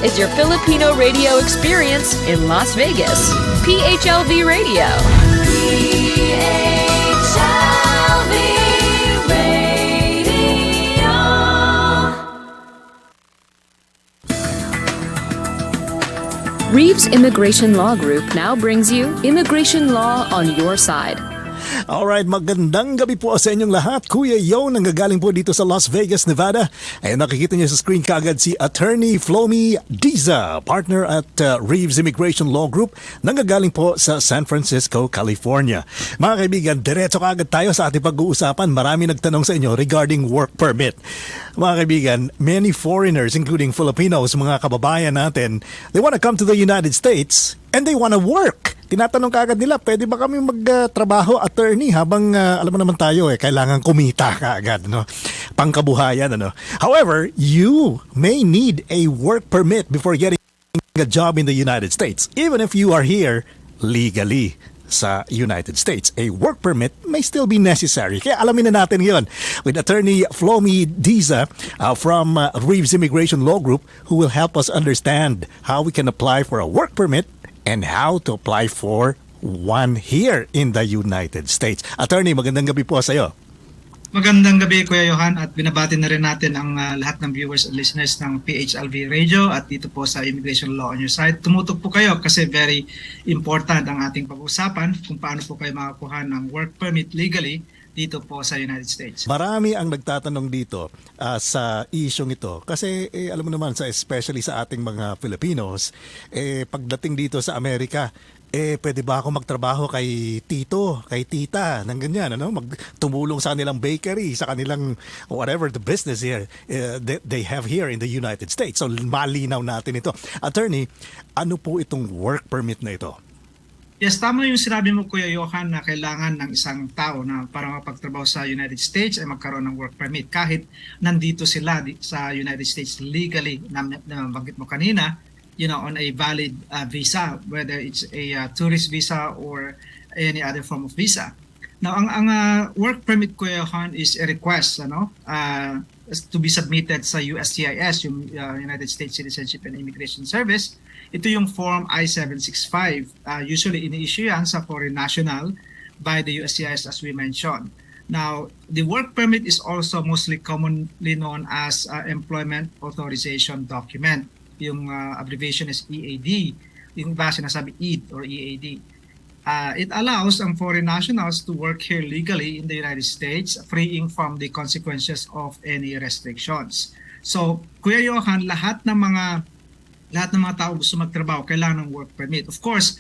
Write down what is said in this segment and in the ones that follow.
is your Filipino radio experience in Las Vegas. PHLV Radio. PHLV Radio. Reeves Immigration Law Group now brings you immigration law on your side. Alright, magandang gabi po sa inyong lahat. Kuya Yo, nanggagaling po dito sa Las Vegas, Nevada. Ay nakikita niyo sa screen kaagad si Attorney Fil-Am Diza, partner at Reeves Immigration Law Group, nanggagaling po sa San Francisco, California. Mga kaibigan, diretso kaagad tayo sa ating pag-uusapan. Marami nagtanong sa inyo regarding work permit. Mga kaibigan, many foreigners, including Filipinos, mga kababayan natin, they want to come to the United States and they want to work. Tinatanong kaagad nila, pwede ba kami magtrabaho, attorney, habang alam mo naman tayo kailangan kumita kaagad, no? Pangkabuhayan, ano. However, you may need a work permit before getting a job in the United States, even if you are here legally sa United States. A work permit may still be necessary. Kaya alamin na natin yon with Attorney Fil-Am Diza from Reeves Immigration Law Group, who will help us understand how we can apply for a work permit and how to apply for one here in the United States. Attorney, magandang gabi po sa iyo. Magandang gabi, Kuya Johan, at binabati na rin natin ang lahat ng viewers and listeners ng PHLV Radio at dito po sa Immigration Law on Your Side. Tumutok po kayo kasi very important ang ating pag-usapan kung paano po kayo makakuha ng work permit legally dito po sa United States. Marami ang nagtatanong dito sa isyong ito kasi alam mo naman, especially sa ating mga Filipinos, pagdating dito sa Amerika, pwede ba ako magtrabaho kay tito, kay tita, ng ganyan, ano? Tumulong sa kanilang bakery, sa kanilang whatever the business here they have here in the United States. So malinaw natin ito. Attorney, ano po itong work permit na ito? Yes, tama yung sinabi mo, Kuya Johan, na kailangan ng isang tao na para mapagtrabaho sa United States ay magkaroon ng work permit. Kahit nandito sila sa United States legally, na banggit mo kanina, on a valid visa, whether it's a tourist visa or any other form of visa. Now, ang work permit, Kuya Johan, is a request to be submitted sa USCIS, yung United States Citizenship and Immigration Service. Ito yung Form I-765. Usually ini-issue yan sa foreign national by the USCIS, as we mentioned. Now, the work permit is also mostly commonly known as Employment Authorization Document. Yung abbreviation is EAD. Yung iba sinasabi EAD or EAD. It allows ang foreign nationals to work here legally in the United States, freeing from the consequences of any restrictions. So, Kuya Johan, lahat ng mga tao gusto magtrabaho, kailangan ng work permit. Of course,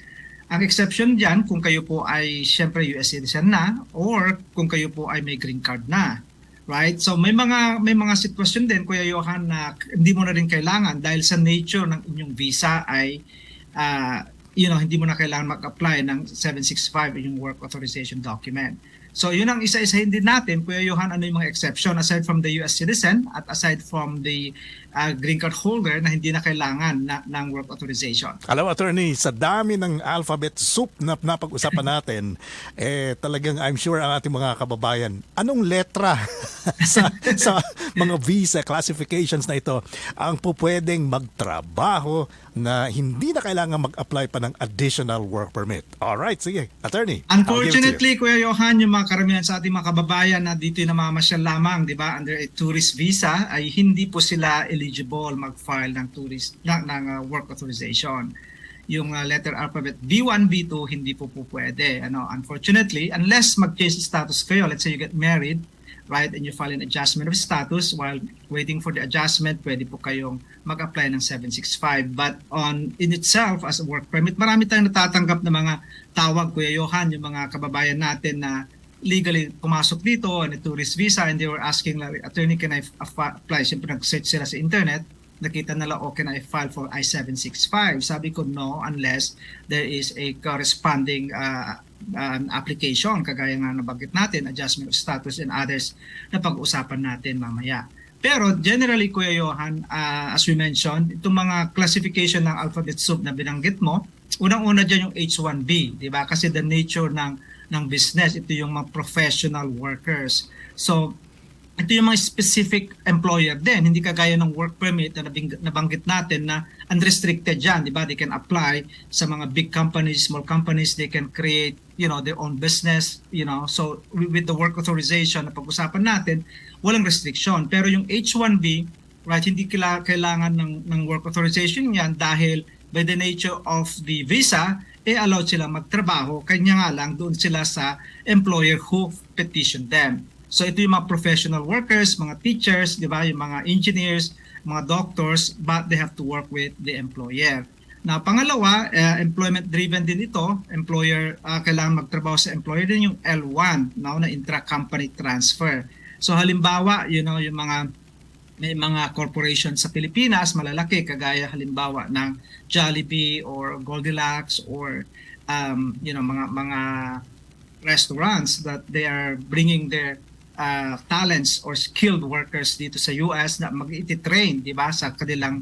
ang exception dyan, kung kayo po ay siyempre US citizen na or kung kayo po ay may green card na. Right? So may mga sitwasyon din, Kuya Johan, na hindi mo na rin kailangan dahil sa nature ng inyong visa ay hindi mo na kailangan mag-apply ng 765 yung work authorization document. So yun ang isa-isahin din natin, Kuya Johan, ano yung mga exception aside from the US citizen at aside from the green card holder na hindi na kailangan ng work authorization. Alam, Attorney, sa dami ng alphabet soup na napag-usapan natin, talagang I'm sure ang ating mga kababayan, anong letra sa mga visa classifications na ito ang pupwedeng magtrabaho na hindi na kailangan mag-apply pa ng additional work permit? Alright, sige, Attorney. Unfortunately, Kuya Johan, yung mga karamihan sa ating mga kababayan na dito namamasyal lamang, di ba, under a tourist visa, ay hindi po sila eligible mag-file ng work authorization. Yung letter alphabet B1, B2, hindi po pwede. Unfortunately, unless mag-change status kayo, let's say you get married, right, and you file an adjustment of status, while waiting for the adjustment, pwede po kayong mag-apply ng 765. But in itself, as a work permit, marami tayong natatanggap na mga tawag, Kuya Johan, yung mga kababayan natin na legally pumasok dito on a tourist visa and they were asking, like, attorney, can I apply? Siyempre nag-search sila sa internet, nakita nila, can I file for I-765? Sabi ko, no, unless there is a corresponding application, kagaya nga nabanggit natin, adjustment of status and others na pag-uusapan natin mamaya. Pero generally, Kuya Johan, as we mentioned, itong mga classification ng alphabet soup na binanggit mo, unang-una dyan yung H1B, di ba? Kasi the nature ng business, ito yung mga professional workers. So, ito yung mga specific employer din, hindi kagaya ng work permit na nabanggit natin na unrestricted yan, di ba? They can apply sa mga big companies, small companies, they can create, their own business, So with the work authorization na pag-usapan natin, walang restriction. Pero yung H-1B, right, hindi kailangan ng work authorization yan dahil by the nature of the visa, allowed sila magtrabaho, kanya nga lang doon sila sa employer who petitioned them. So ito yung mga professional workers, mga teachers, di ba, yung mga engineers, mga doctors, but they have to work with the employer. Now, pangalawa, employment-driven din ito. Employer, kailangan magtrabaho sa employer din yung L1, no, na intra-company transfer. So halimbawa, yung may mga corporation sa Pilipinas, malalaki, kagaya halimbawa ng Jollibee or Goldilocks or mga restaurants that they are bringing their talents or skilled workers dito sa US na mag-i-train, di ba, sa kanilang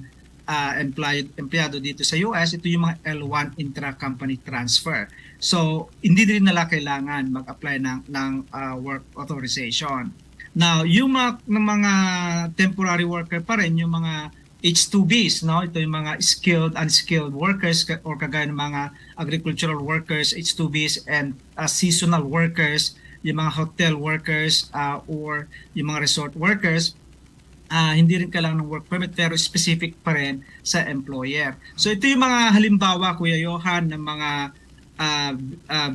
empleyado dito sa US. Ito yung mga L1 intra-company transfer. So, hindi din nila kailangan mag-apply ng work authorization. Now, yung mga temporary worker pa rin, yung mga H2Bs, no? Ito yung mga skilled, unskilled workers or kagaya ng mga agricultural workers, H2Bs, and seasonal workers, yung mga hotel workers or yung mga resort workers, hindi rin kailangan ng work permit pero specific pa rin sa employer. So ito yung mga halimbawa, Kuya Johan, ng mga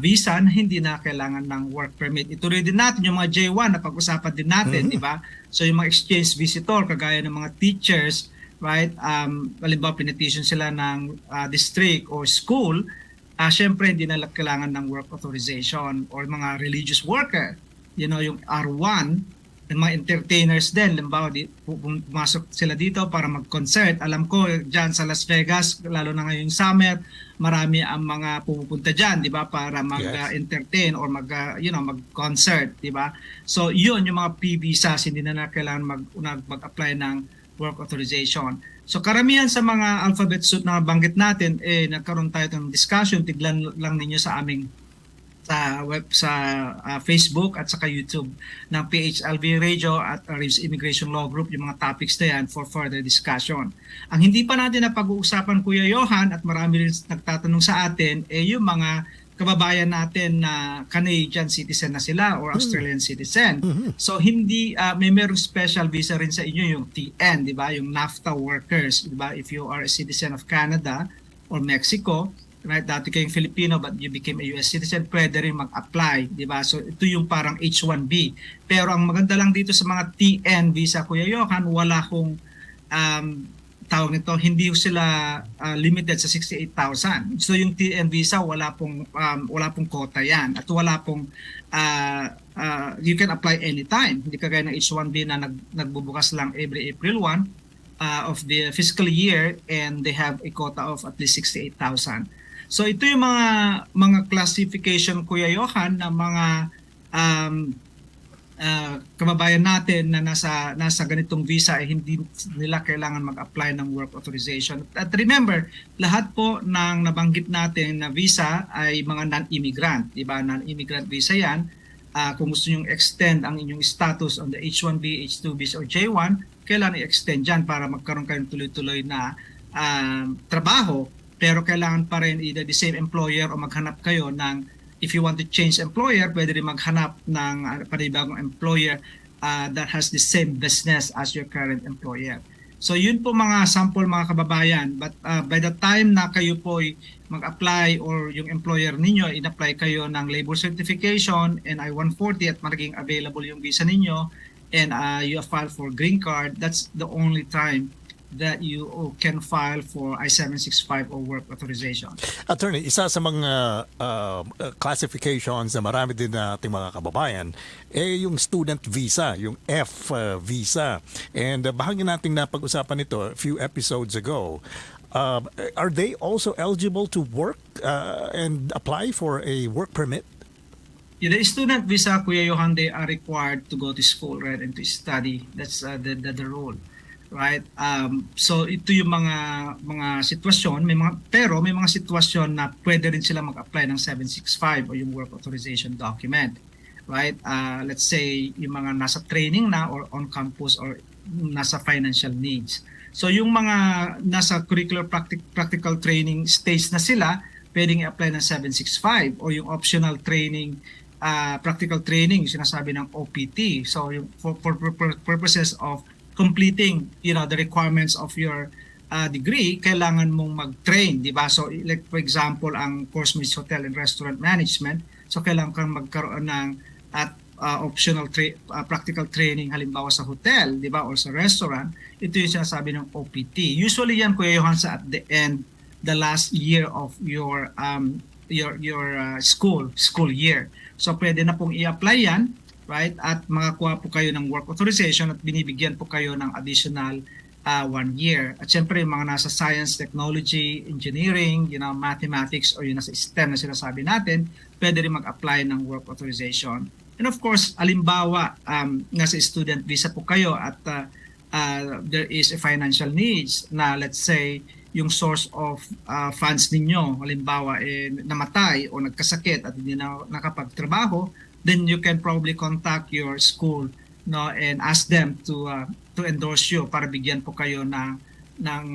visa na hindi na kailangan ng work permit. Ito rin din natin yung mga J1 na pag-usapan din natin, di ba? So yung mga exchange visitor, kagaya ng mga teachers, right? Halimbawa, pinetition sila ng district or school, syempre hindi na kailangan ng work authorization. Or mga religious worker, yung R1, yung mga entertainers din, halimbawa, pumasok sila dito para mag-concert. Alam ko, dyan sa Las Vegas, lalo na ngayong summer, marami ang mga pupunta dyan, di ba, para mag-entertain or mag-concert, di ba? So, yun, yung mga P-visas, hindi na kailangan mag-apply ng work authorization. So, karamihan sa mga alphabet soup na banggit natin, nagkaroon tayo ng discussion, tiglan lang ninyo sa aming sa Facebook at saka YouTube ng PHLV Radio at Reeves Immigration Law Group, yung mga topics na yan for further discussion. Ang hindi pa natin na pag-uusapan, Kuya Johan, at marami rin nagtatanong sa atin, yung mga kababayan natin na Canadian citizen na sila or Australian citizen. So hindi merong special visa rin sa inyo, yung TN, di ba? Yung NAFTA workers, di ba? If you are a citizen of Canada or Mexico, right, dati kayong Filipino but you became a US citizen, pwede rin mag-apply, di ba? So ito yung parang H-1B. Pero ang maganda lang dito sa mga TN visa, Kuya Johan, wala kong tawag nito, hindi sila limited sa 68,000. So yung TN visa, wala pong quota yan. At wala pong you can apply anytime. Hindi kagaya ng H-1B na nagbubukas lang every April 1 of the fiscal year and they have a quota of at least 68,000. So ito yung mga classification, Kuya Johan, na mga kababayan natin na nasa ganitong visa hindi nila kailangan mag-apply ng work authorization. At remember, lahat po ng nabanggit natin na visa ay mga non-immigrant, di ba? Non-immigrant visa 'yan. Kung gusto niyo extend ang inyong status on the H-1B, H-2Bs or J-1, kailangan i-extend diyan para magkaroon kayo ng tuloy-tuloy na trabaho. Pero kailangan pa rin either the same employer o maghanap kayo ng, if you want to change employer, pwede rin maghanap ng panibagong employer that has the same business as your current employer. So yun po mga sample, mga kababayan. But by the time na kayo po mag-apply or yung employer ninyo, in-apply kayo ng labor certification and I-140 at magiging available yung visa ninyo and you file for green card, that's the only time that you can file for I-765 or work authorization. Attorney, isa sa mga classifications na marami din nating mga kababayan, yung student visa, yung F visa. And bahagi nating napag-usapan ito a few episodes ago. Are they also eligible to work and apply for a work permit? Yeah, the student visa, Kuya Johan, they are required to go to school, right, and to study. That's the rule. Right? So ito yung mga sitwasyon, pero may mga sitwasyon na pwede rin sila mag-apply ng 765 o yung work authorization document. right? Let's say yung mga nasa training na or on campus or nasa financial needs. So yung mga nasa curricular practical training stage na sila, pwedeng i-apply ng 765 o yung optional training, practical training, yung sinasabi ng OPT. So yung for purposes of completing, the requirements of your degree, kailangan mong mag-train, di ba? So like for example, ang course mo is Hotel and Restaurant Management. So kailangan kang magkaroon ng optional practical training halimbawa sa hotel, di ba, or sa restaurant. Ito yung sinasabi ng OPT. Usually yan, Kuya Johan, sa at the end, the last year of your school year. So pwede na pong i-apply yan, right? At makakuha po kayo ng work authorization at binibigyan po kayo ng additional 1 year. At syempre yung mga nasa science, technology, engineering, mathematics, or yung nasa STEM na sinasabi natin, pwede rin mag-apply ng work authorization. And of course, alimbawa, nasa student visa po kayo at there is a financial needs na let's say yung source of funds ninyo, halimbawa namatay o nagkasakit at hindi na nakapagtrabaho, then you can probably contact your school, and ask them to endorse you para bigyan po kayo ng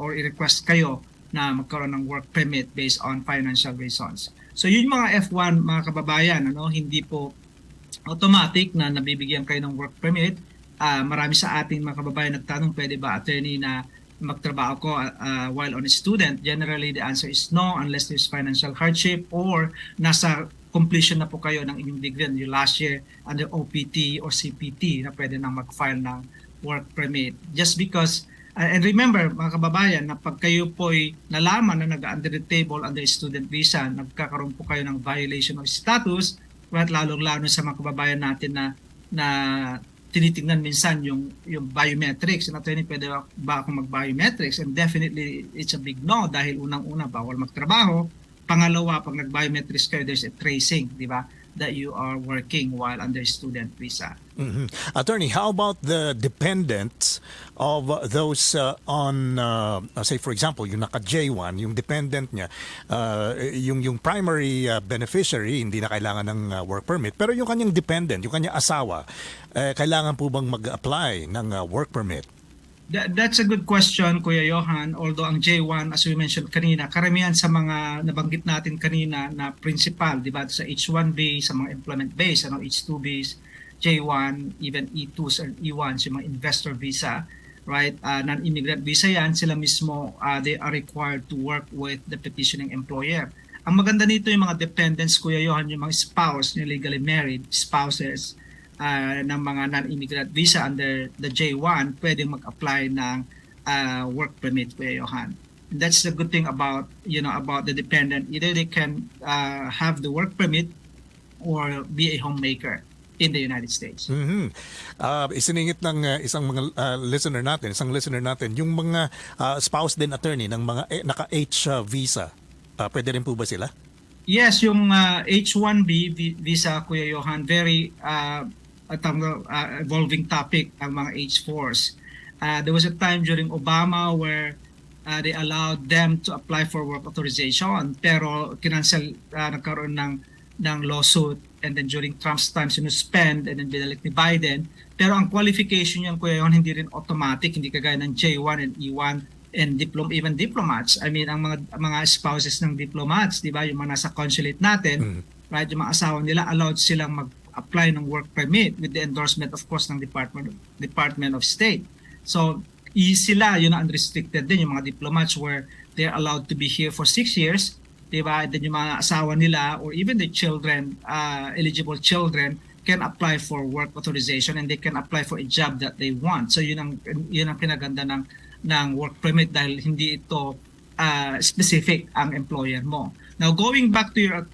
or i-request kayo na magkaroon ng work permit based on financial reasons. So yun mga F1 mga kababayan, hindi po automatic na nabibigyan kayo ng work permit. Marami sa ating mga kababayan nagtanong, pwede ba attorney na magtrabaho ko while on a student? Generally, the answer is no unless there's financial hardship or nasa completion na po kayo ng inyong degree yung last year under OPT or CPT na pwede nang mag-file ng work permit. Just because, and remember mga kababayan, na pag kayo po'y nalaman na nag-under the table under student visa, nagkakaroon po kayo ng violation of status, at lalong-lalo sa mga kababayan natin na tinitingnan minsan yung biometrics. And attorney, pwede ba akong mag-biometrics? And definitely, it's a big no dahil unang-una, bawal magtrabaho. Pangalawa, pag nag-biometrics kayo, there's a tracing, di ba, that you are working while under student visa. Mm-hmm. Attorney, how about the dependents of those on, say for example, yung naka-J1, yung dependent niya, yung primary beneficiary, hindi na kailangan ng work permit, pero yung kanyang dependent, yung kanyang asawa, kailangan po bang mag-apply ng work permit? That's a good question, Kuya Johan. Although ang J1, as we mentioned kanina, karamihan sa mga nabanggit natin kanina na principal, di ba, sa H1B, sa mga employment-based, H2Bs, J1, even E2s and E1s, yung mga investor visa, right? Non-immigrant visa yan, sila mismo, they are required to work with the petitioning employer. Ang maganda nito yung mga dependents, Kuya Johan, yung mga spouse, yung legally married spouses, ng mga non-immigrant visa under the J1, pwede mag-apply ng work permit, Kuya Johan. And that's the good thing about the dependent. Either they can have the work permit or be a homemaker in the United States. Mm-hmm. Isiningit ng isang listener natin, yung mga spouse din attorney ng mga naka-H visa, pwede rin po ba sila? Yes, yung H1B visa, Kuya Johan, very evolving topic ang mga H4s. There was a time during Obama where they allowed them to apply for work authorization, pero kinansel, nagkaroon ng lawsuit, and then during Trump's time sinuspend, and then binalik ni Biden. Pero ang qualification yan, Kuya Johan, hindi rin automatic, hindi kagaya ng J1 and E1 and even diplomats. I mean, ang mga spouses ng diplomats, di ba, yung mga nasa consulate natin, right, yung mga asawa nila, allowed silang mag-apply ng work permit with the endorsement, of course, ng Department of State. So, sila, yun na unrestricted din, yung mga diplomats where they're allowed to be here for 6 years, di ba, and then yung mga asawa nila or even the children, eligible children, can apply for work authorization and they can apply for a job that they want. So, yun ang pinaganda ng work permit dahil hindi ito specific ang employer mo. Now, going back to your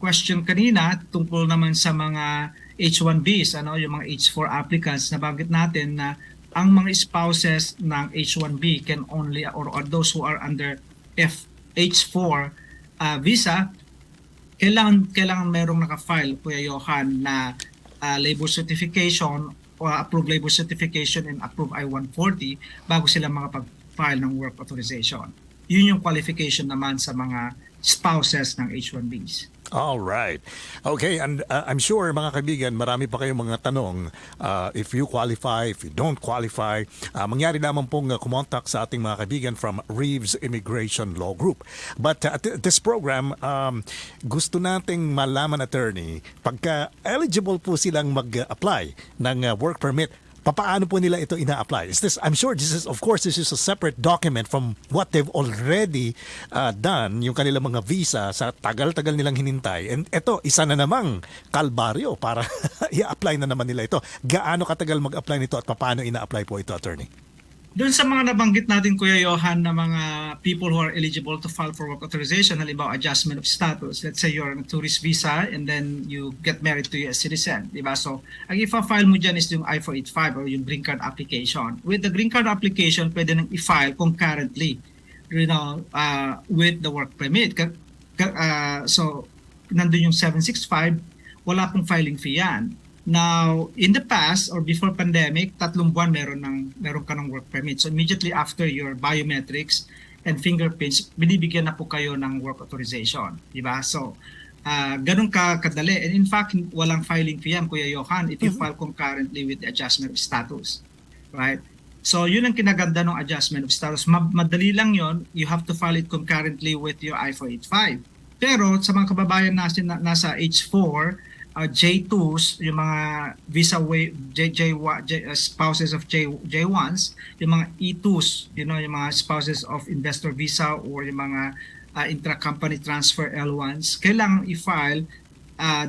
question kanina, tungkol naman sa mga H1Bs, yung mga H4 applicants, nabanggit natin na ang mga spouses ng H1B can only, or those who are under H4 visa, kailangan merong naka-file, Kuya Johan, na labor certification o approved labor certification and approved I-140 bago sila makapag-file ng work authorization. Yun yung qualification naman sa mga spouses ng H-1Bs. All right. Okay, and I'm sure mga kaibigan, marami pa kayong mga tanong. If you qualify, if you don't qualify, mangyari naman pong kumontak sa ating mga kaibigan from Reeves Immigration Law Group. But at this program, gusto nating malaman, attorney, pagka eligible po silang mag-apply ng work permit, papaano po nila ito ina-apply? I'm sure this is a separate document from what they've already done, yung kanilang mga visa sa tagal-tagal nilang hinintay. And ito, isa na namang kalbaryo para i-apply na naman nila ito. Gaano katagal mag-apply nito at papaano ina-apply po ito, attorney? Doon sa mga nabanggit natin, Kuya Johan, na mga people who are eligible to file for work authorization, halimbawa adjustment of status, let's say you're on a tourist visa and then you get married to a US citizen, di ba? So, ang i-file mo dyan is yung I-485 or yung green card application. With the green card application, pwede nang i-file concurrently, with the work permit. So, nandun yung 765, wala pong filing fee yan. Now, in the past or before pandemic, 3 buwan meron ka ng work permit. So immediately after your biometrics and fingerprints, binibigyan na po kayo ng work authorization, di ba? So, ganun ka kadali. And in fact, walang filing fee yan, Kuya Johan, if you file concurrently with the adjustment of status, right? So, yun ang kinaganda ng adjustment of status. Madali lang yon. You have to file it concurrently with your I-485. Pero sa mga kababayan natin nasa H4, J2s, yung mga visa spouses of J1s, yung mga E2s, yung mga spouses of investor visa or yung mga intra-company transfer L1s, kailangan i-file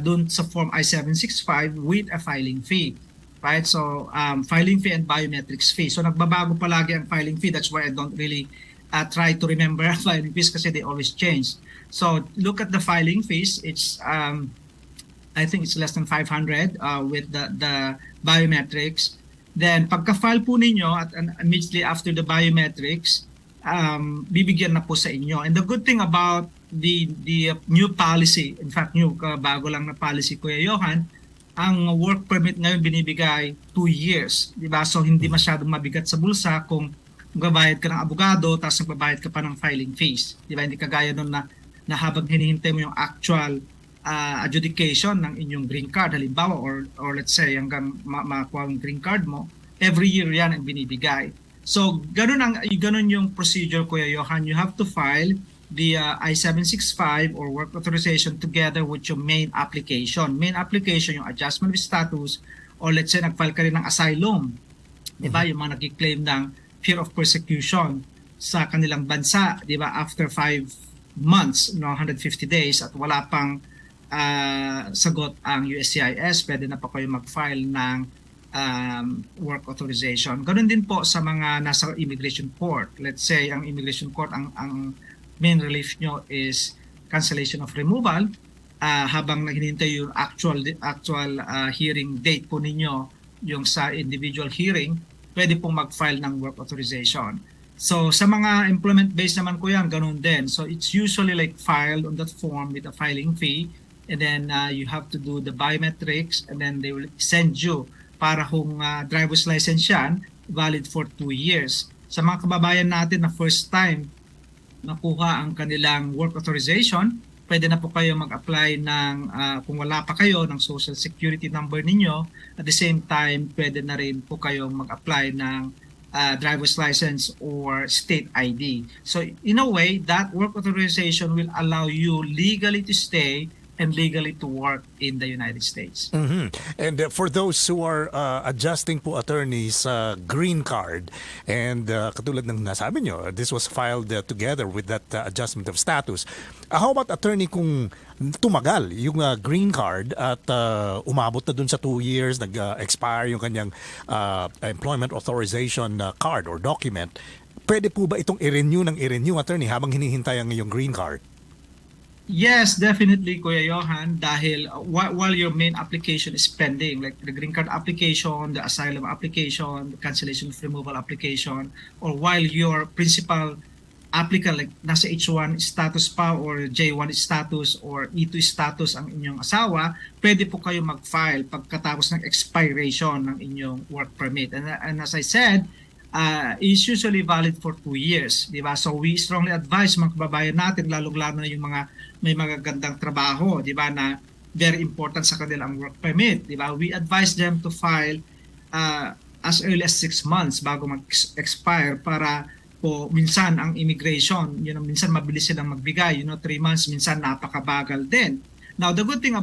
dun sa form I-765 with a filing fee. Right? So, filing fee and biometrics fee. So, nagbabago palagi ang filing fee. That's why I don't really try to remember filing fees kasi they always change. So, look at the filing fees. It's I think it's less than 500 with the biometrics. Then pagka-file po ninyo at immediately after the biometrics, bibigyan na po sa inyo. And the good thing about the new policy, in fact bago lang na policy, Kuya Johan, ang work permit ngayon binibigay 2 years, di ba? So hindi masyadong mabigat sa bulsa kung magbabayad ka ng abogado tapos magbabayad ka pa ng filing fees, di ba? Hindi kagaya noon na habang hinihintay mo yung actual adjudication ng inyong green card halimbawa or let's say hanggang makuha ang green card mo, every year yan ang binibigay. So ganun yung procedure, Kuya Johan. You have to file the I-765 or work authorization together with your main application. Main application yung adjustment of status or let's say nag-file ka rin ng asylum. Diba? Yung mga nag-claim ng fear of persecution sa kanilang bansa, diba? After 5 months, 150 days at wala pang sagot ang USCIS, pwede na pa kayo mag-file ng work authorization. Ganun din po sa mga nasa immigration court. Let's say ang immigration court, ang main relief nyo is cancellation of removal. Habang hinihintay yung actual hearing date po ninyo, yung sa individual hearing, pwede pong mag-file ng work authorization. So sa mga employment-based naman ko yan, ganun din. So it's usually like filed on that form with a filing fee, and then you have to do the biometrics, and then they will send you para kung driver's license yan, valid for 2 years. Sa mga kababayan natin na first time nakuha ang kanilang work authorization, pwede na po kayo mag-apply ng, kung wala pa kayo, ng social security number ninyo. At the same time, pwede na rin po kayong mag-apply ng driver's license or state ID. So in a way, that work authorization will allow you legally to stay and legally to work in the United States. Mm-hmm. And for those who are adjusting po, attorneys, green card, and katulad ng nasabi nyo, this was filed together with that adjustment of status. How about, attorney, kung tumagal yung green card at umabot na dun sa 2 years, nag-expire yung kanyang employment authorization card or document, pwede po ba itong i-renew, attorney, habang hinihintay ang iyong green card? Yes, definitely, Kuya Johan, dahil while your main application is pending, like the green card application, the asylum application, the cancellation of removal application, or while your principal applicant, like nasa H1 status pa or J1 status or E2 status ang inyong asawa, pwede po kayo mag-file pagkatapos ng expiration ng inyong work permit. And as I said, is usually valid for 2 years, di ba? So we strongly advise mga kababayan natin, lalong-lalo na yung mga may magagandang trabaho, di ba, na very important sa kanilang work permit, di ba? We advise them to file as early as 6 months bago mag-expire para po minsan ang immigration, minsan mabilis silang magbigay, 3 months, minsan napakabagal din. Now, the good thing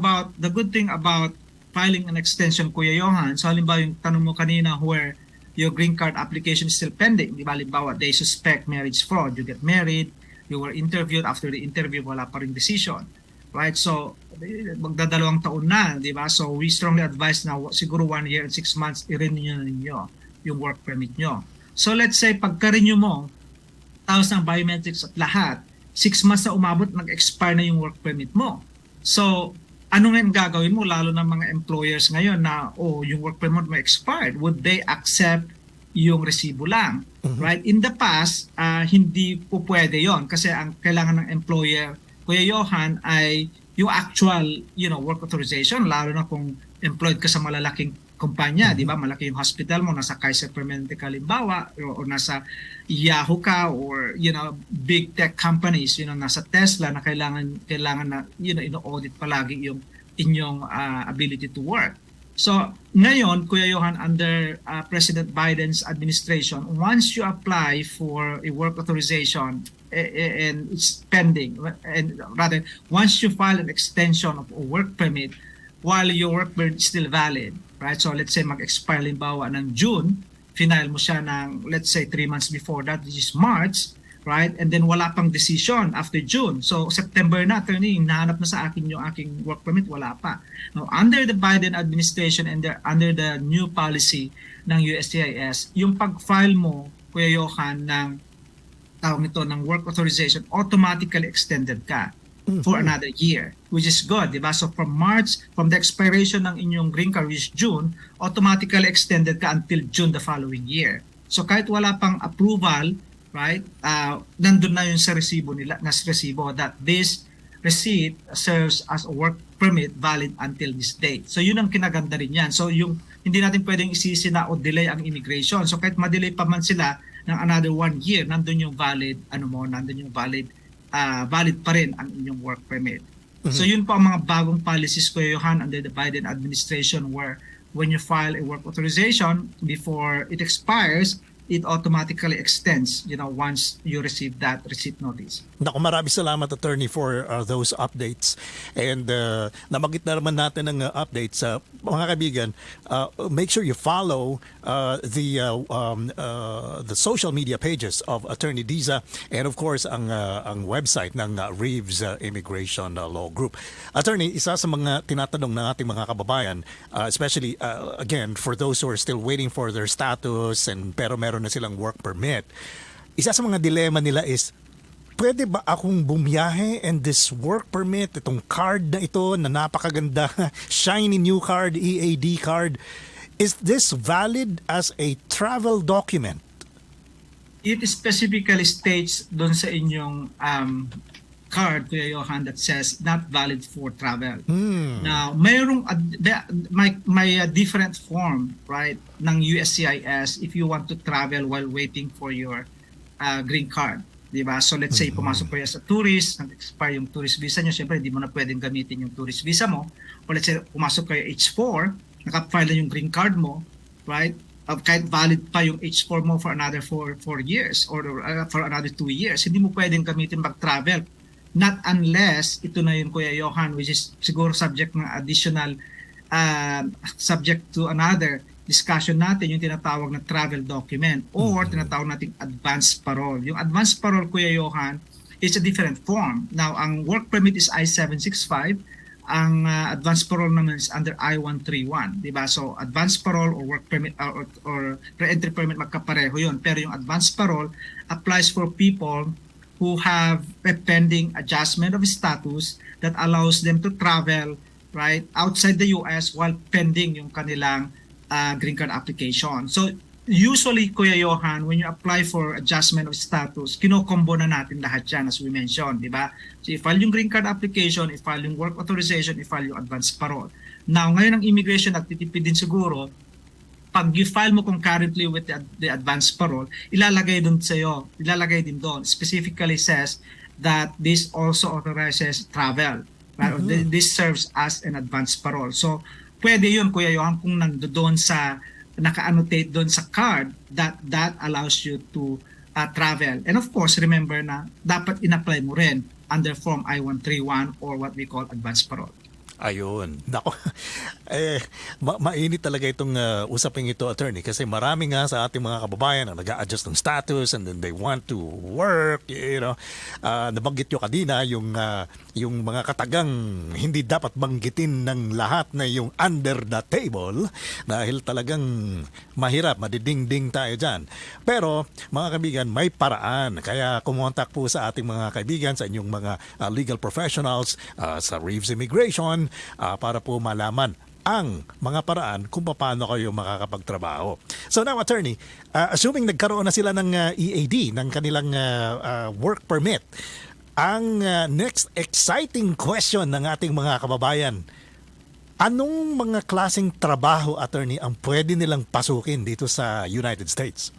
about filing an extension, Kuya Johan, so halimbawa yung tanong mo kanina where your green card application is still pending, di ba? Halimbawa, they suspect marriage fraud, you get married, you were interviewed, after the interview, wala pa ring decision. Right? So, magdadalawang taon na, di ba? So, we strongly advise na siguro 1 year and 6 months, i-renew ninyo yung work permit nyo. So, let's say, pagka-renew mo, tapos ng biometrics at lahat, 6 months na umabot, nag-expire na yung work permit mo. So, ano ngayon gagawin mo, lalo ng mga employers ngayon na, yung work permit mo expired, would they accept yung resibo lang? Right? In the past, hindi po pwede yon kasi ang kailangan ng employer, Kuya Johan, ay yung actual work authorization, lalo na kung employed ka sa malalaking kumpanya, di ba? Malaki yung hospital mo, nasa Kaiser Permanente ka halimbawa, o nasa Yahoo ka, or big tech companies, nasa Tesla na kailangan na ino-audit palagi yung inyong ability to work. So, ngayon, Kuya Johan, under President Biden's administration, once you apply for a work authorization and it's pending, and rather, once you file an extension of a work permit while your work permit is still valid, right? So, let's say mag-expire limbawa ng June, final mo siya ng, let's say, 3 months before that, which is March, right? And then wala pang decision after June. So September na, attorney, nahanap na sa akin yung aking work permit, wala pa. Now, under the Biden administration and under the new policy ng USCIS, yung pag-file mo, Kuya Johan, ng work authorization, automatically extended ka for another year, which is good, di ba? So from the expiration ng inyong green card, which is June, automatically extended ka until June the following year. So kahit wala pang approval, right? Nandun na yun sa resibo nila, that this receipt serves as a work permit valid until this date. So yun ang kinaganda rin yan. So yung hindi natin pwedeng isisi na o delay ang immigration. So kahit ma-delay pa man sila ng another 1 year, nandun yung valid valid pa rin ang inyong work permit. So yun po ang mga bagong policies, Kuya Johan, under the Biden administration, where when you file a work authorization before it expires, it automatically extends, once you receive that receipt notice. Naku, maraming salamat, attorney, for those updates. And namagit na naman natin ng updates. Mga kaibigan, make sure you follow the social media pages of Attorney Diza, and of course ang website ng Reeves Immigration Law Group. Attorney, isa sa mga tinatanong ng ating mga kababayan, especially again for those who are still waiting for their status pero meron na silang work permit, isa sa mga dilema nila is, pwede ba akong bumiyahe and this work permit, itong card na ito na napakaganda, shiny new card, EAD card, is this valid as a travel document? It specifically states doon sa inyong card, Kuya Johan, that says not valid for travel. Now, may different form, right, ng USCIS if you want to travel while waiting for your green card. Diba? So let's say pumasok kayo as a tourist, nag-expire yung tourist visa nyo, syempre hindi mo na pwedeng gamitin yung tourist visa mo. O let's say pumasok kayo H4, nakapile na yung green card mo, right? Kahit valid pa yung H4 mo for another 4 years or for another 2 years, hindi mo pwedeng gamitin mag-travel. Not unless, ito na yun, Kuya Johan, which is siguro subject ng additional, subject to another discussion natin, yung tinatawag na travel document or tinatawag nating advance parole. Yung advance parole, Kuya Johan, is a different form. Now, ang work permit is I-765, ang advance parole naman is under I-131, diba? So, advance parole or work permit or re-entry permit, magkapareho yun. Pero yung advance parole applies for people who have a pending adjustment of status that allows them to travel, right, outside the US while pending yung kanilang green card application. So, usually, Kuya Johan, when you apply for adjustment of status, kinokombo na natin lahat yan, as we mentioned, di ba? So, i-file yung green card application, i-file yung work authorization, i-file yung advance parole. Now, ngayon ang immigration, nagtitipid din siguro, pag you file mo concurrently with the advance parole, ilalagay din doon, specifically says that this also authorizes travel. Right? This serves as an advance parole. So, pwede yun, Kuya Johan, kung nandoon sa, naka-annotate doon sa card, that allows you to travel. And of course, remember na dapat in-apply mo rin under Form I-131 or what we call advance parole. Ayun. Nako. Mainit talaga itong usaping ito, attorney, kasi marami nga sa ating mga kababayan ang nag-a-adjust ng status and then they want to work, nabanggit nyo kanina yung mga katagang hindi dapat banggitin ng lahat na yung under the table dahil talagang mahirap, madidingding tayo dyan. Pero mga kaibigan, may paraan. Kaya kumontak po sa ating mga kaibigan, sa inyong mga legal professionals, sa Reeves Immigration, para po malaman ang mga paraan kung paano kayo makakapagtrabaho. So now, attorney, assuming nagkaroon na sila ng EAD, ng kanilang work permit, ang next exciting question ng ating mga kababayan, anong mga klaseng trabaho, attorney, ang pwede nilang pasukin dito sa United States?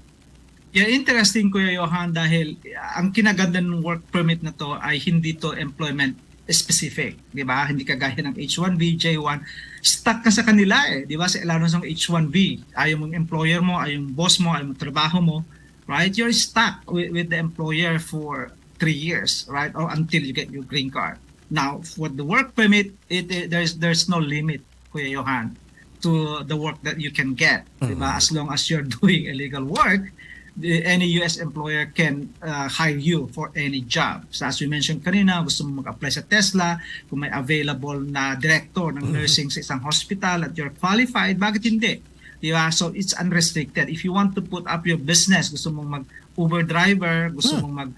Yeah, interesting, Kuya Johan, dahil ang kinaganda ng work permit na to ay hindi to employment specific, di ba? Hindi kagaya ng H1B, J1, stuck ka sa kanila di ba? Lalo sa H1B, ayaw mong employer mo, ayaw mong boss mo, ayaw mong trabaho mo, right? You're stuck with the employer for 3 years, right? Or until you get your green card. Now, for the work permit, there's no limit, Kuya Johan, to the work that you can get, di ba? As long as you're doing illegal work, any U.S. employer can hire you for any job. So as we mentioned kanina, gusto mo mag-apply sa Tesla, kung may available na director ng nursing sa isang hospital at you're qualified, bakit hindi? Diba? So it's unrestricted. If you want to put up your business, gusto mong mag-Uber driver, gusto mong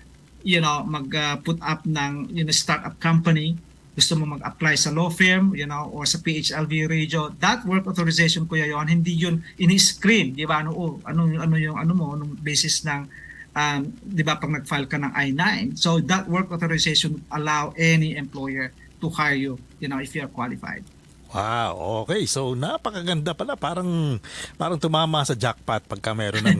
put up ng startup company, gusto mo mag-apply sa law firm, or sa PHLV radio, that work authorization, Kuya Yon, hindi yun ini-screen, di ba? Anong basis ng, di ba, pag nag-file ka ng I-9. So that work authorization allow any employer to hire you, if you are qualified. Wow, okay. So napakaganda pala, parang tumama sa jackpot pagka meron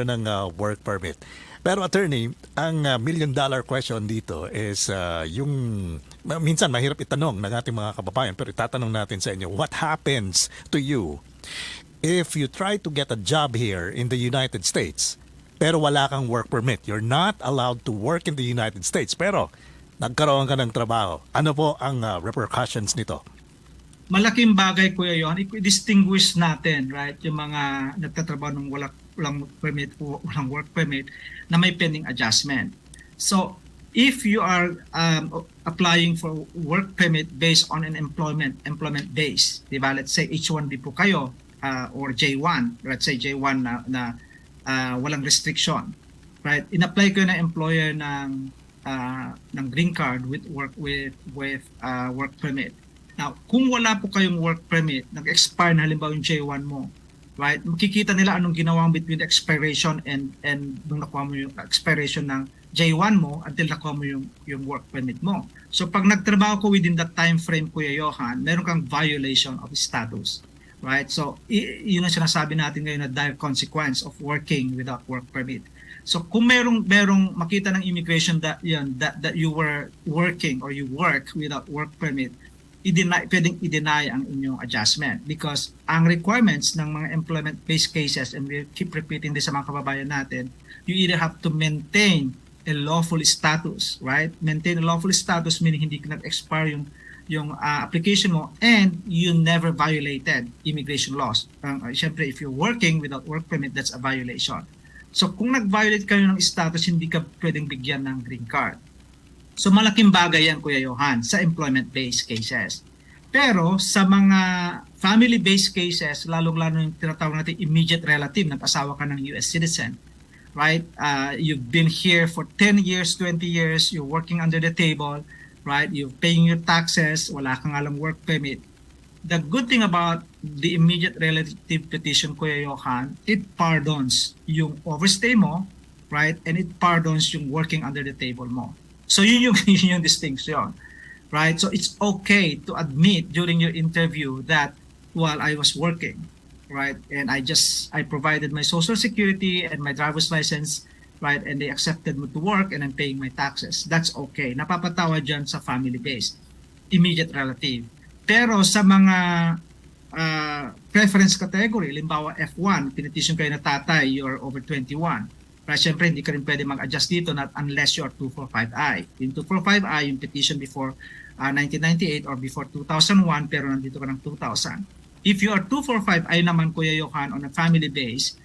ng work permit. Pero attorney, ang million-dollar question dito is yung minsan mahirap itanong ng ating mga kababayan, pero itatanong natin sa inyo, what happens to you if you try to get a job here in the United States pero wala kang work permit? You're not allowed to work in the United States pero nagkaroon ka ng trabaho. Ano po ang repercussions nito? Malaking bagay, Kuya Yon, i-distinguish natin, right, yung mga nagtatrabaho ng walang permit o walang work permit na may pending adjustment. So, if you are applying for work permit based on an employment base, di ba? Let's say H1B po kayo or J1, let's say J1 na walang restriction, right? In-apply ko na employer ng green card with work permit. Now, kung wala po kayong work permit, nag-expire na halimbawa yung J1 mo, right? Makikita nila anong ginawa between the expiration and nung nakuha mo yung expiration ng J1 mo until nakuha mo yung work permit mo. So pag nagtrabaho ko within that time frame, Kuya Johan, meron kang violation of status, right? So yun ang sinasabi natin ngayon na dire consequence of working without work permit. So kung merong makita ng immigration that you were working or you work without work permit, pwedeng i-deny ang inyong adjustment because ang requirements ng mga employment-based cases, and we keep repeating this sa mga kababayan natin, you either have to maintain a lawful status, right? Maintain a lawful status meaning hindi nag-expire yung application mo and you never violated immigration laws. Siyempre, if you're working without work permit, that's a violation. So kung nag-violate kayo ng status, hindi ka pwedeng bigyan ng green card. So malaking bagay yan, Kuya Johan, sa employment-based cases. Pero sa mga family-based cases, lalong-lalo yung tinatawag natin immediate relative, nag-asawa ka ng US citizen, right? You've been here for 10 years, 20 years, you're working under the table, right? You're paying your taxes, wala kang alang work permit. The good thing about the immediate relative petition, Kuya Johan, it pardons yung overstay mo, right? And it pardons yung working under the table mo. So yun yung distinction, right? So it's okay to admit during your interview that while I was working, right? And I provided my social security and my driver's license, right? And they accepted me to work and I'm paying my taxes. That's okay. Napapatawa dyan sa family-based, immediate relative. Pero sa mga preference category, limbawa F1, pinetition kayo na tatay, you're over 21. Right? Siyempre, hindi ka rin pwede mag-adjust dito not unless you're 245I. Yung 245I, yung petition before 1998 or before 2001, pero nandito ka ng 2000. If you are 245I naman, Kuya Johan, on a family base,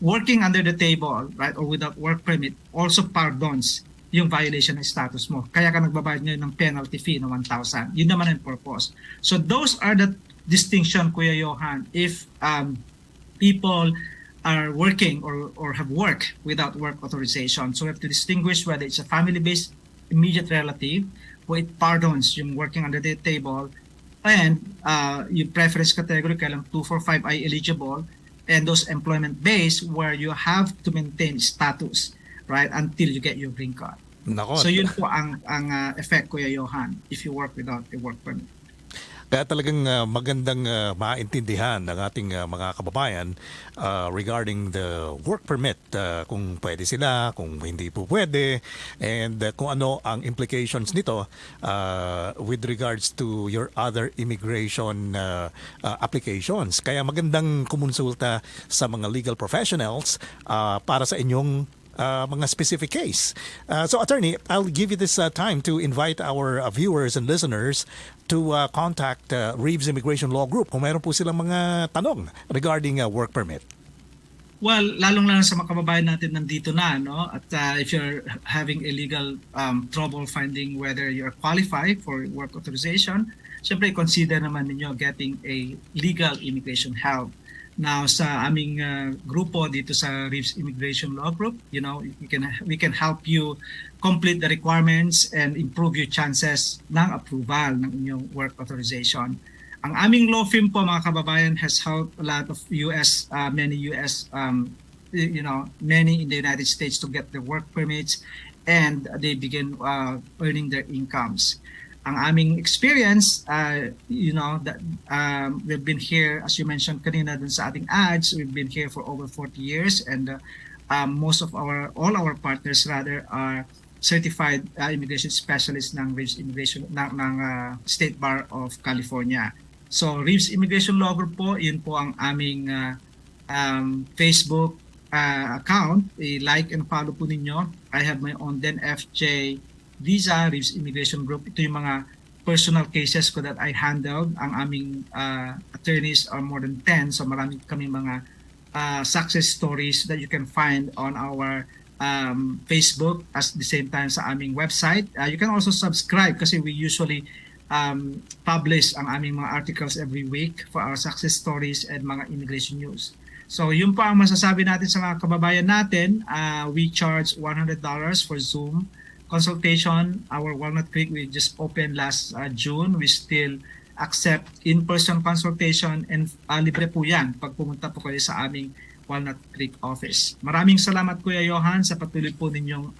working under the table, right, or without work permit, also pardons yung violation ng status mo. Kaya ka nagbabayad ngayon ng penalty fee na 1,000. Yun naman ang purpose. So those are the distinction, Kuya Johan, if people are working or have work without work authorization. So we have to distinguish whether it's a family-based immediate relative who it pardons yung working under the table and yung preference category kailang 245I eligible and those employment-based where you have to maintain status, right, until you get your green card. Nako. So yun po ang effect, Kuya Johan, if you work without a work permit. Kaya talagang magandang maintindihan ng ating mga kababayan regarding the work permit, kung pwede sila, kung hindi po pwede, and kung ano ang implications nito with regards to your other immigration applications. Kaya magandang kumonsulta sa mga legal professionals para sa inyong mga specific case. So attorney, I'll give you this time to invite our viewers and listeners to contact Reeves Immigration Law Group kung mayroon po silang mga tanong regarding work permit. Well, lalong-lalo sa mga kababayan natin nandito na, no? At if you're having a legal trouble finding whether you're qualified for work authorization, syempre consider naman ninyo getting a legal immigration help. Now sa aming grupo dito sa Reeves Immigration Law Group, you know, we can help you complete the requirements and improve your chances ng approval ng inyong work authorization. Ang aming law firm po, mga kababayan, has helped a lot of many many in the United States to get their work permits and they begin earning their incomes. Ang aming experience, we've been here, as you mentioned kanina dun sa ating ads, we've been here for over 40 years and all our partners rather are certified immigration specialists ng Reeves Immigration ng State Bar of California. So Reeves Immigration Law Group po, yun po ang aming Facebook account. I-like and follow po ninyo. I have my own then FJ Diza, Reeves Immigration Group. Ito yung mga personal cases ko that I handled. Ang aming attorneys are more than 10. So marami kami mga success stories that you can find on our Facebook at the same time sa aming website. You can also subscribe kasi we usually publish ang aming mga articles every week for our success stories and mga immigration news. So yun po ang masasabi natin sa mga kababayan natin. We charge $100 for Zoom consultation. Our Walnut Creek, we just opened last June. We still accept in-person consultation and libre po yan pag pumunta po kayo sa aming Walnut Creek office. Maraming salamat Kuya Johan sa patuloy po ninyong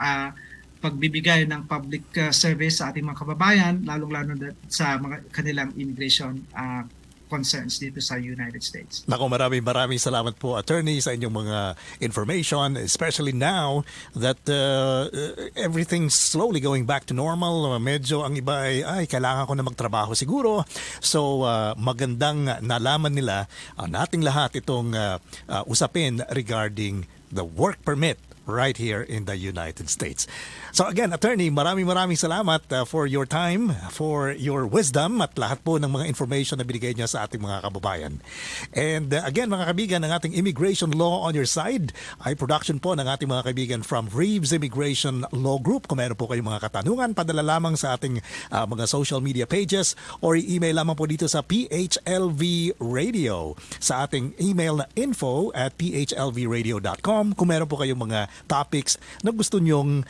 pagbibigay ng public service sa ating mga kababayan, lalong-lalo sa mga kanilang immigration concerns dito sa United States. Nako, maraming salamat po, attorney, sa inyong mga information, especially now that everything's slowly going back to normal. Medyo ang iba ay kailangan ko na magtrabaho siguro. So magandang nalaman nila nating lahat itong usapin regarding the work permit right here in the United States. So again, attorney, maraming salamat for your time, for your wisdom at lahat po ng mga information na binigay niya sa ating mga kababayan. And again, mga kaibigan, ng ating Immigration Law on Your Side ay production po ng ating mga kaibigan from Reeves Immigration Law Group. Kung meron po kayong mga katanungan, padala lamang sa ating mga social media pages or i-email lamang po dito sa PHLV Radio sa ating email na info@phlvradio.com kung meron po kayong mga topics na gusto nyong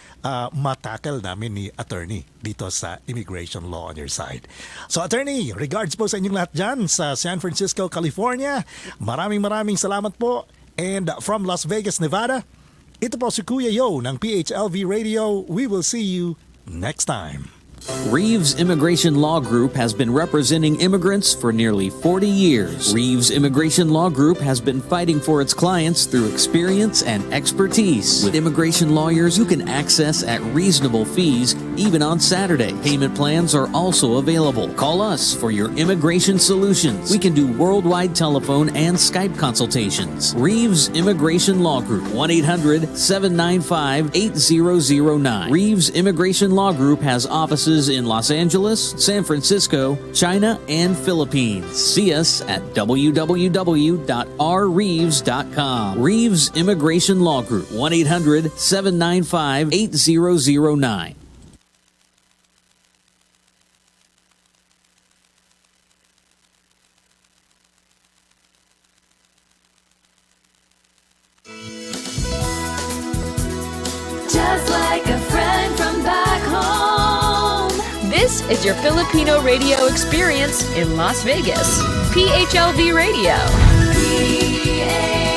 matakal namin ni attorney dito sa Immigration Law on Your Side. So attorney, regards po sa inyong lahat dyan sa San Francisco, California. Maraming salamat po. And from Las Vegas, Nevada, ito po si Kuya Yo ng PHLV Radio. We will see you next time. Reeves Immigration Law Group has been representing immigrants for nearly 40 years. Reeves Immigration Law Group has been fighting for its clients through experience and expertise. With immigration lawyers you can access at reasonable fees, even on Saturday. Payment plans are also available. Call us for your immigration solutions. We can do worldwide telephone and Skype consultations. Reeves Immigration Law Group, 1-800-795-8009. Reeves Immigration Law Group has offices in Los Angeles, San Francisco, China, and Philippines. See us at www.rreeves.com. Reeves Immigration Law Group, 1-800-795-8009. Just like a friend from back home. This is your Filipino radio experience in Las Vegas. PHLV Radio. PHLV.